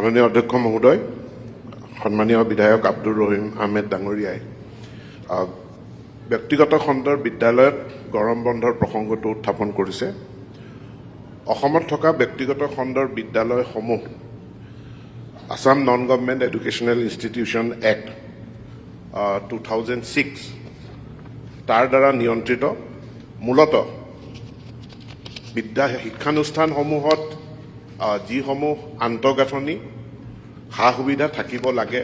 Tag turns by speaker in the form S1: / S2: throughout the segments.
S1: মাননীয় অধ্যক্ষ মহোদয়, সন্মানীয় বিধায়ক আব্দুৰ ৰহিম আহমেদ ডাঙৰীয়াই ব্যক্তিগত খণ্ডৰ বিদ্যালয়ত গৰম বন্ধৰ প্ৰসংগটো উত্থাপন কৰিছে। অসমত থকা ব্যক্তিগত খণ্ডৰ বিদ্যালয়সমূহ Assam non government educational institution act 2006 তাৰ দ্বাৰা নিয়ন্ত্ৰিত। মূলতঃ শিক্ষানুষ্ঠানসমূহত যিসমূহ আন্তঃগাঁথনি সা সুবিধা থাকিব লাগে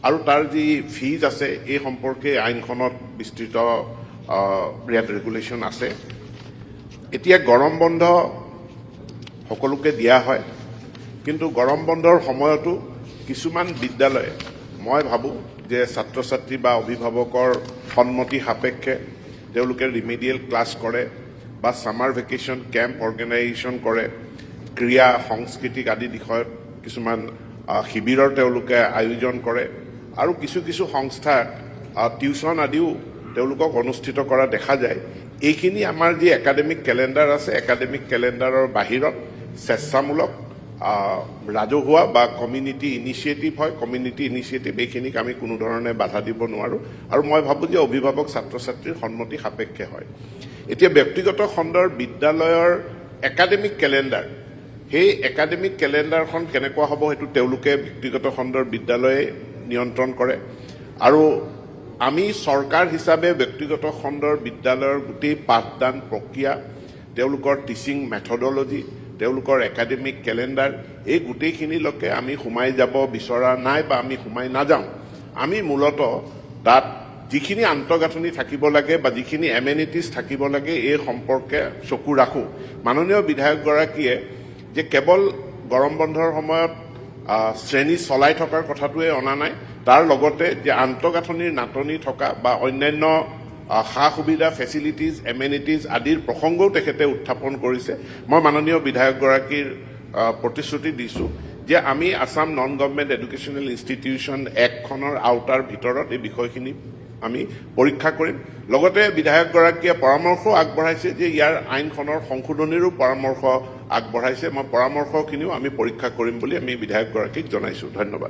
S1: আৰু তাৰ যি ফিজ আছে এই সম্পৰ্কে আইনখনত বিস্তৃত ইয়াত ৰেগুলেশ্যন আছে। এতিয়া গৰম বন্ধ সকলোকে দিয়া হয়, কিন্তু গৰম বন্ধৰ সময়তো কিছুমান বিদ্যালয়ে মই ভাবোঁ যে ছাত্ৰ ছাত্ৰী বা অভিভাৱকৰ সন্মতি সাপেক্ষে তেওঁলোকে ৰিমেডিয়েল ক্লাছ কৰে বা ছামাৰ ভেকেশ্যন কেম্প অৰ্গেনাইজেশ্যন কৰে, ক্ৰীড়া সাংস্কৃতিক আদি বিষয়ত কিছুমান শিবিৰৰ তেওঁলোকে আয়োজন কৰে আৰু কিছু কিছু সংস্থা টিউশ্যন আদিও তেওঁলোকক অনুষ্ঠিত কৰা দেখা যায়। এইখিনি আমাৰ যি একাডেমিক কেলেণ্ডাৰ আছে, একাডেমিক কেলেণ্ডাৰৰ বাহিৰত স্বেচ্ছামূলক ৰাজহুৱা বা কমিউনিটি ইনিচিয়েটিভ হয়। কমিউনিটি ইনিচিয়েটিভ এইখিনিক আমি কোনো ধৰণে বাধা দিব নোৱাৰোঁ আৰু মই ভাবোঁ যে অভিভাৱক ছাত্ৰ ছাত্ৰীৰ সন্মতি সাপেক্ষে হয়। এতিয়া ব্যক্তিগত খণ্ডৰ বিদ্যালয়ৰ একাডেমিক কেলেণ্ডাৰ, সেই একাডেমিক কেলেণ্ডাৰখন কেনেকুৱা হ'ব সেইটো তেওঁলোকে ব্যক্তিগত খণ্ডৰ বিদ্যালয়ে নিয়ন্ত্ৰণ কৰে আৰু আমি চৰকাৰ হিচাপে ব্যক্তিগত খণ্ডৰ বিদ্যালয়ৰ গোটেই পাঠদান প্ৰক্ৰিয়া, তেওঁলোকৰ টিচিং মেথডলজি, তেওঁলোকৰ একাডেমিক কেলেণ্ডাৰ এই গোটেইখিনিলৈকে আমি সোমাই যাব বিচৰা নাই বা আমি সোমাই নাযাওঁ। আমি মূলতঃ তাত যিখিনি আন্তঃগাঁথনি থাকিব লাগে বা যিখিনি এমেনিটিজ থাকিব লাগে এই সম্পৰ্কে চকু ৰাখোঁ। মাননীয় বিধায়কগৰাকীয়ে যে কেৱল গৰম বন্ধৰ সময়ত শ্ৰেণী চলাই থকাৰ কথাটোৱে অনা নাই, তাৰ লগতে যে আন্তঃগাঁথনিৰ নাটনি থকা বা অন্যান্য সা সুবিধা ফেচিলিটিজ এমেনিটিজ আদিৰ প্ৰসংগও তেখেতে উত্থাপন কৰিছে। মই মাননীয় বিধায়কগৰাকীৰ প্ৰতিশ্ৰুতি দিছোঁ যে আমি Assam non government educational institution এক্টখনৰ আওতাৰ ভিতৰত এই বিষয়খিনি আমি পৰীক্ষা কৰিম। লগতে বিধায়কগৰাকীয়ে পৰামৰ্শও আগবঢ়াইছে যে ইয়াৰ আইনখনৰ সংশোধনীৰো পৰামৰ্শ আগবঢ়াইছে। মই পৰামৰ্শখিনিও আমি পৰীক্ষা কৰিম বুলি আমি বিধায়কগৰাকীক জনাইছোঁ। ধন্যবাদ।